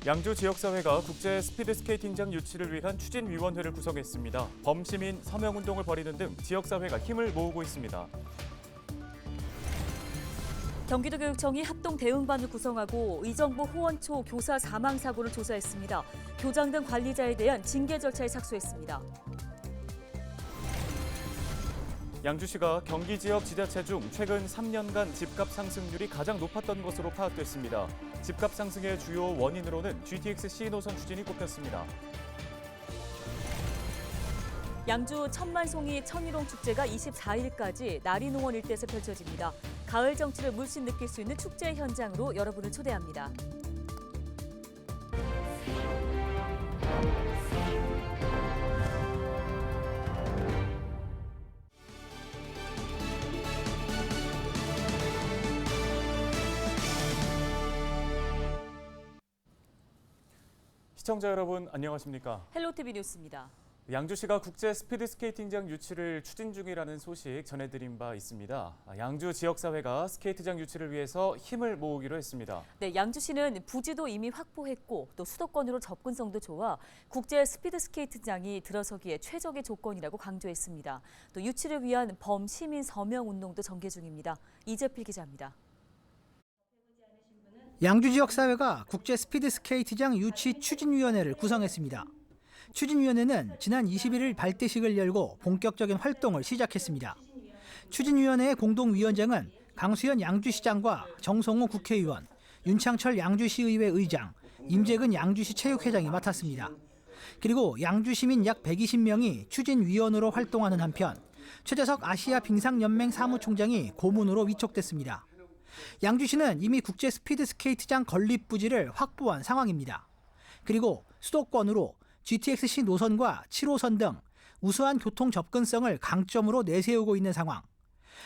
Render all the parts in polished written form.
양주 지역사회가 국제 스피드스케이팅장 유치를 위한 추진위원회를 구성했습니다. 범시민 서명운동을 벌이는 등 지역사회가 힘을 모으고 있습니다. 경기도교육청이 합동대응반을 구성하고 의정부 호원초 교사 사망 사고를 조사했습니다. 교장 등 관리자에 대한 징계 절차에 착수했습니다. 양주시가 경기 지역 지자체 중 최근 3년간 집값 상승률이 가장 높았던 것으로 파악됐습니다. 집값 상승의 주요 원인으로는 GTX C노선 추진이 꼽혔습니다. 양주 천만송이 천일홍 축제가 24일까지 나리농원 일대에서 펼쳐집니다. 가을 정취를 물씬 느낄 수 있는 축제 현장으로 여러분을 초대합니다. 시청자 여러분 안녕하십니까? 헬로티비 뉴스입니다. 양주시가 국제 스피드스케이팅장 유치를 추진 중이라는 소식 전해드린 바 있습니다. 양주 지역사회가 스케이트장 유치를 위해서 힘을 모으기로 했습니다. 네, 양주시는 부지도 이미 확보했고 또 수도권으로 접근성도 좋아 국제 스피드스케이트장이 들어서기에 최적의 조건이라고 강조했습니다. 또 유치를 위한 범시민 서명 운동도 전개 중입니다. 이재필 기자입니다. 양주 지역사회가 국제 스피드스케이트장 유치 추진위원회를 구성했습니다. 추진위원회는 지난 21일 발대식을 열고 본격적인 활동을 시작했습니다. 추진위원회의 공동위원장은 강수현 양주시장과 정성호 국회의원, 윤창철 양주시의회 의장, 임재근 양주시 체육회장이 맡았습니다. 그리고 양주시민 약 120명이 추진위원으로 활동하는 한편 최재석 아시아 빙상연맹 사무총장이 고문으로 위촉됐습니다. 양주시는 이미 국제 스피드스케이트장 건립 부지를 확보한 상황입니다. 그리고 수도권으로 GTX-C 노선과 7호선 등 우수한 교통 접근성을 강점으로 내세우고 있는 상황.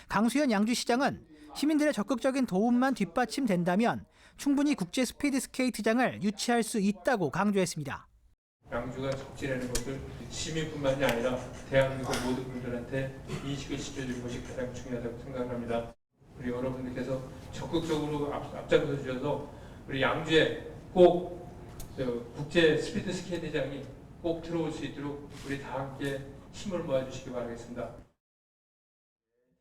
강수현 양주시장은 시민들의 적극적인 도움만 뒷받침된다면 충분히 국제 스피드스케이트장을 유치할 수 있다고 강조했습니다. 양주가 적지라는 것을 시민뿐만이 아니라 대한민국 모든 분들한테 인식을 시켜주는 것이 가장 중요하다고 생각합니다. 우리 여러분들께서 적극적으로 앞장서 주셔서 우리 양주에 꼭 국제 스피드 스케이트장이 꼭 들어올 수 있도록 우리 다 함께 힘을 모아주시기 바라겠습니다.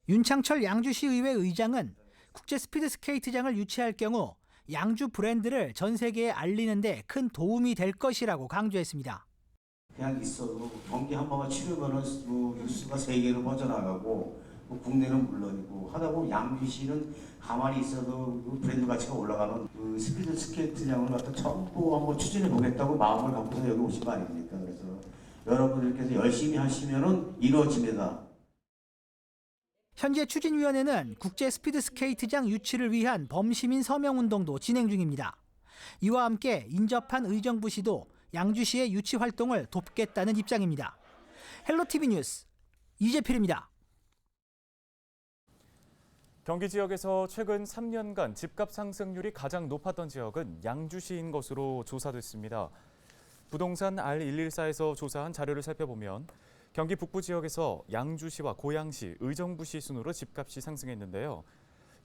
윤창철 양주시의회 의장은 국제 스피드 스케이트장을 유치할 경우 양주 브랜드를 전 세계에 알리는 데 큰 도움이 될 것이라고 강조했습니다. 그냥 있어도 경기 한 번만 치르면은 뉴스가 세계로 퍼져나가고 국내는 물론이고 하다 보면 양주시는 가만히 있어도 브랜드 가치가 올라가는 스피드 스케이트장을 갖다 전부 한번 추진해 보겠다고 마음을 갖고서 여기 오신 거 아닙니까? 그래서 여러분들께서 열심히 하시면은 이루어집니다. 현재 추진위원회는 국제 스피드 스케이트장 유치를 위한 범시민 서명 운동도 진행 중입니다. 이와 함께 인접한 의정부시도 양주시의 유치 활동을 돕겠다는 입장입니다. 헬로티비 뉴스 이재필입니다. 경기 지역에서 최근 3년간 집값 상승률이 가장 높았던 지역은 양주시인 것으로 조사됐습니다. 부동산 R114에서 조사한 자료를 살펴보면 경기 북부 지역에서 양주시와 고양시, 의정부시 순으로 집값이 상승했는데요.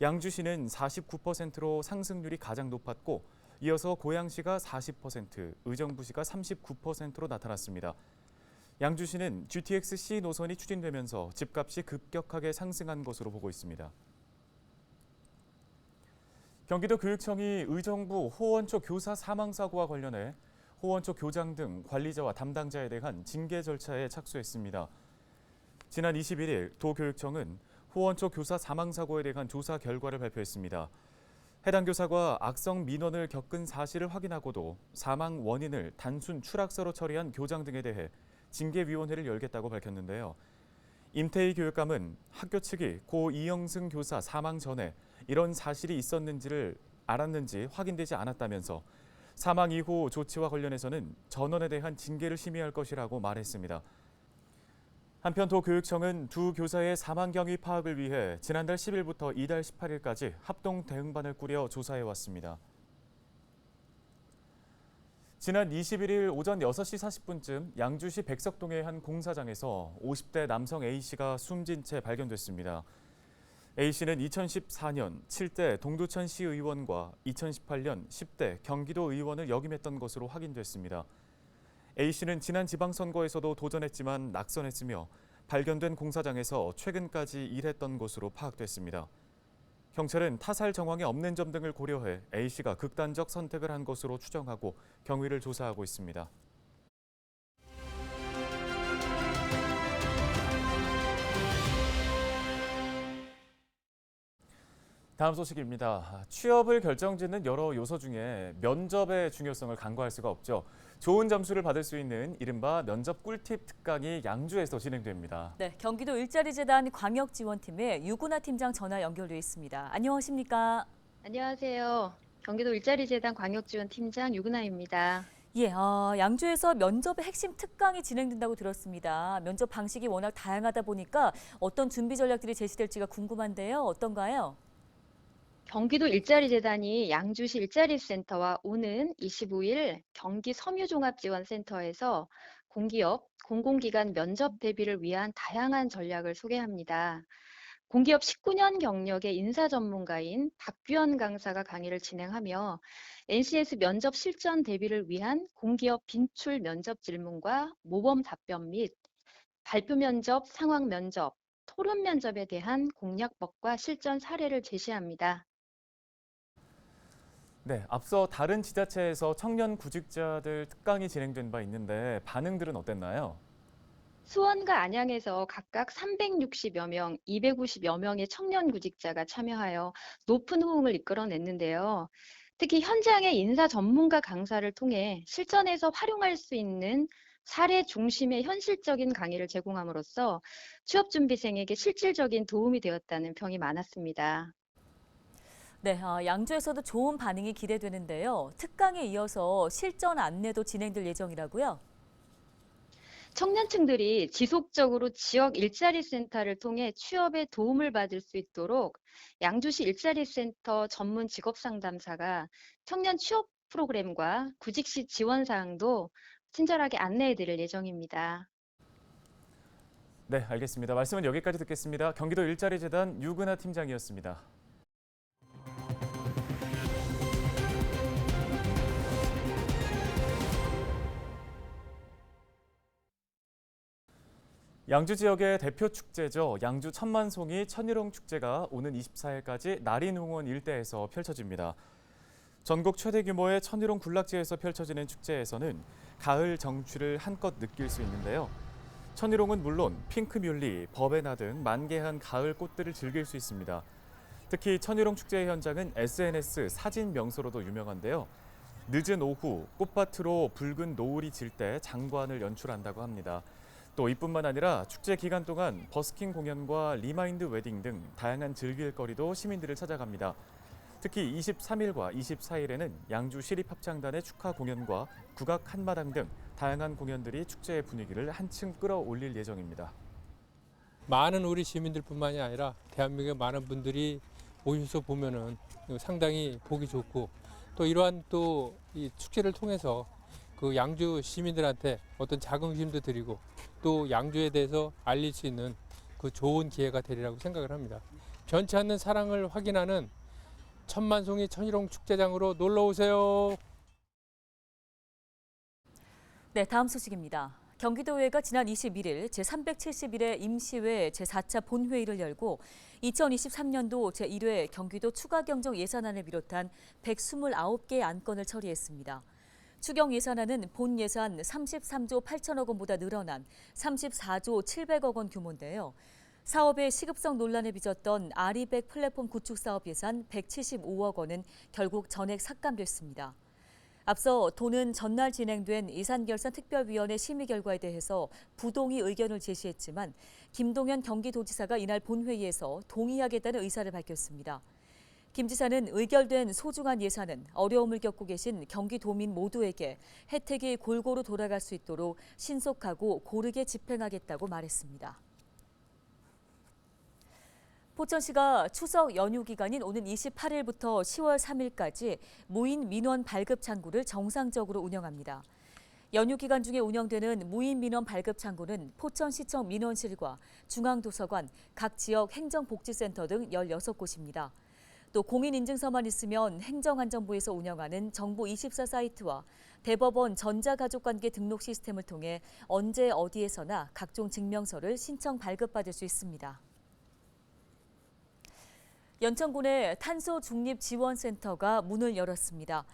양주시는 49%로 상승률이 가장 높았고 이어서 고양시가 40%, 의정부시가 39%로 나타났습니다. 양주시는 GTX-C 노선이 추진되면서 집값이 급격하게 상승한 것으로 보고 있습니다. 경기도 교육청이 의정부 호원초 교사 사망 사고와 관련해 호원초 교장 등 관리자와 담당자에 대한 징계 절차에 착수했습니다. 지난 21일 도교육청은 호원초 교사 사망 사고에 대한 조사 결과를 발표했습니다. 해당 교사가 악성 민원을 겪은 사실을 확인하고도 사망 원인을 단순 추락사로 처리한 교장 등에 대해 징계위원회를 열겠다고 밝혔는데요. 임태희 교육감은 학교 측이 고 이영승 교사 사망 전에 이런 사실이 있었는지를 알았는지 확인되지 않았다면서 사망 이후 조치와 관련해서는 전원에 대한 징계를 심의할 것이라고 말했습니다. 한편 도교육청은 두 교사의 사망 경위 파악을 위해 지난달 10일부터 이달 18일까지 합동 대응반을 꾸려 조사해왔습니다. 지난 21일 오전 6시 40분쯤 양주시 백석동의 한 공사장에서 50대 남성 A씨가 숨진 채 발견됐습니다. A씨는 2014년 7대 동두천 시의원과 2018년 10대 경기도 의원을 역임했던 것으로 확인됐습니다. A씨는 지난 지방선거에서도 도전했지만 낙선했으며 발견된 공사장에서 최근까지 일했던 것으로 파악됐습니다. 경찰은 타살 정황이 없는 점 등을 고려해 A씨가 극단적 선택을 한 것으로 추정하고 경위를 조사하고 있습니다. 다음 소식입니다. 취업을 결정짓는 여러 요소 중에 면접의 중요성을 간과할 수가 없죠. 좋은 점수를 받을 수 있는 이른바 면접 꿀팁 특강이 양주에서 진행됩니다. 네, 경기도 일자리재단 광역지원팀의 유구나 팀장 전화 연결돼 있습니다. 안녕하십니까? 안녕하세요. 경기도 일자리재단 광역지원팀장 유근아입니다. 예, 양주에서 면접의 핵심 특강이 진행된다고 들었습니다. 면접 방식이 워낙 다양하다 보니까 어떤 준비 전략들이 제시될지가 궁금한데요. 어떤가요? 경기도 일자리재단이 양주시 일자리센터와 오는 25일 경기 섬유종합지원센터에서 공기업, 공공기관 면접 대비를 위한 다양한 전략을 소개합니다. 공기업 19년 경력의 인사 전문가인 박규현 강사가 강의를 진행하며 NCS 면접 실전 대비를 위한 공기업 빈출 면접 질문과 모범 답변 및 발표 면접, 상황 면접, 토론 면접에 대한 공략법과 실전 사례를 제시합니다. 네, 앞서 다른 지자체에서 청년 구직자들 특강이 진행된 바 있는데 반응들은 어땠나요? 수원과 안양에서 각각 360여 명, 250여 명의 청년 구직자가 참여하여 높은 호응을 이끌어냈는데요. 특히 현장의 인사 전문가 강사를 통해 실전에서 활용할 수 있는 사례 중심의 현실적인 강의를 제공함으로써 취업준비생에게 실질적인 도움이 되었다는 평이 많았습니다. 네, 양주에서도 좋은 반응이 기대되는데요. 특강에 이어서 실전 안내도 진행될 예정이라고요? 청년층들이 지속적으로 지역 일자리센터를 통해 취업에 도움을 받을 수 있도록 양주시 일자리센터 전문 직업상담사가 청년 취업 프로그램과 구직 시 지원 사항도 친절하게 안내해 드릴 예정입니다. 네, 알겠습니다. 말씀은 여기까지 듣겠습니다. 경기도 일자리재단 유근아 팀장이었습니다. 양주 지역의 대표 축제죠. 양주 천만송이 천일홍 축제가 오는 24일까지 나린웅원 일대에서 펼쳐집니다. 전국 최대 규모의 천일홍 군락지에서 펼쳐지는 축제에서는 가을 정취를 한껏 느낄 수 있는데요. 천일홍은 물론 핑크뮬리, 버베나 등 만개한 가을 꽃들을 즐길 수 있습니다. 특히 천일홍 축제의 현장은 SNS 사진 명소로도 유명한데요. 늦은 오후 꽃밭으로 붉은 노을이 질 때 장관을 연출한다고 합니다. 또 이뿐만 아니라 축제 기간 동안 버스킹 공연과 리마인드 웨딩 등 다양한 즐길거리도 시민들을 찾아갑니다. 특히 23일과 24일에는 양주 시립합창단의 축하 공연과 국악 한마당 등 다양한 공연들이 축제의 분위기를 한층 끌어올릴 예정입니다. 많은 우리 시민들뿐만이 아니라 대한민국의 많은 분들이 오셔서 보면은 상당히 보기 좋고 또 이러한 또 이 축제를 통해서 그 양주 시민들한테 어떤 자긍심도 드리고 또 양주에 대해서 알릴 수 있는 그 좋은 기회가 되리라고 생각을 합니다. 변치 않는 사랑을 확인하는 천만송이 천일홍 축제장으로 놀러 오세요. 네, 다음 소식입니다. 경기도의회가 지난 21일 제371회 임시회 제4차 본회의를 열고 2023년도 제1회 경기도 추가경정 예산안을 비롯한 129개의 안건을 처리했습니다. 추경 예산안은 본 예산 33조 8천억 원보다 늘어난 34조 700억 원 규모인데요. 사업의 시급성 논란에 빚었던 아리백 플랫폼 구축 사업 예산 175억 원은 결국 전액 삭감됐습니다. 앞서 도는 전날 진행된 예산결산 특별위원회 심의 결과에 대해서 부동의 의견을 제시했지만 김동연 경기도지사가 이날 본회의에서 동의하겠다는 의사를 밝혔습니다. 김 지사는 의결된 소중한 예산은 어려움을 겪고 계신 경기도민 모두에게 혜택이 골고루 돌아갈 수 있도록 신속하고 고르게 집행하겠다고 말했습니다. 포천시가 추석 연휴 기간인 오는 28일부터 10월 3일까지 무인 민원 발급 창구를 정상적으로 운영합니다. 연휴 기간 중에 운영되는 무인 민원 발급 창구는 포천시청 민원실과 중앙도서관, 각 지역 행정복지센터 등 16곳입니다. 또 공인인증서만 있으면 행정안전부에서 운영하는 정부24 사이트와 대법원 전자가족관계 등록 시스템을 통해 언제 어디에서나 각종 증명서를 신청 발급받을 수 있습니다. 연천군의 탄소중립지원센터가 문을 열었습니다.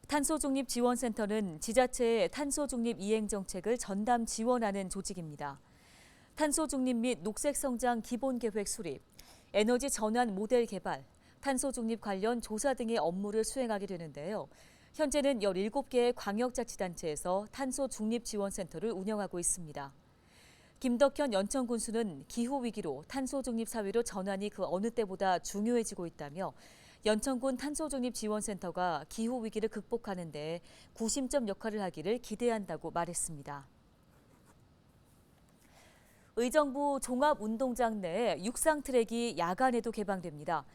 탄소중립지원센터는 지자체의 탄소중립 이행정책을 전담 지원하는 조직입니다. 탄소중립 및 녹색성장 기본계획 수립, 에너지 전환 모델 개발, 탄소중립 관련 조사 등의 업무를 수행하게 되는데요. 현재는 17개의 광역자치단체에서 탄소중립지원센터를 운영하고 있습니다. 김덕현 연천군수는 기후위기로 탄소중립 사회로 전환이 그 어느 때보다 중요해지고 있다며 연천군 탄소중립지원센터가 기후위기를 극복하는 데 구심점 역할을 하기를 기대한다고 말했습니다. 의정부 종합운동장 내에 육상 트랙이 야간에도 개방됩니다.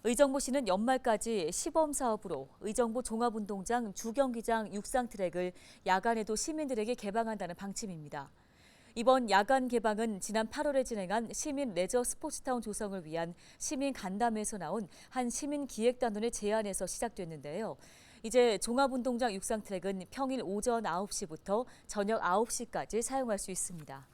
의정부시는 연말까지 시범 사업으로 의정부 종합운동장 주경기장 육상 트랙을 야간에도 시민들에게 개방한다는 방침입니다. 이번 야간 개방은 지난 8월에 진행한 시민 레저 스포츠타운 조성을 위한 시민 간담회에서 나온 한 시민 기획단원의 제안에서 시작됐는데요. 이제 종합운동장 육상 트랙은 평일 오전 9시부터 저녁 9시까지 사용할 수 있습니다.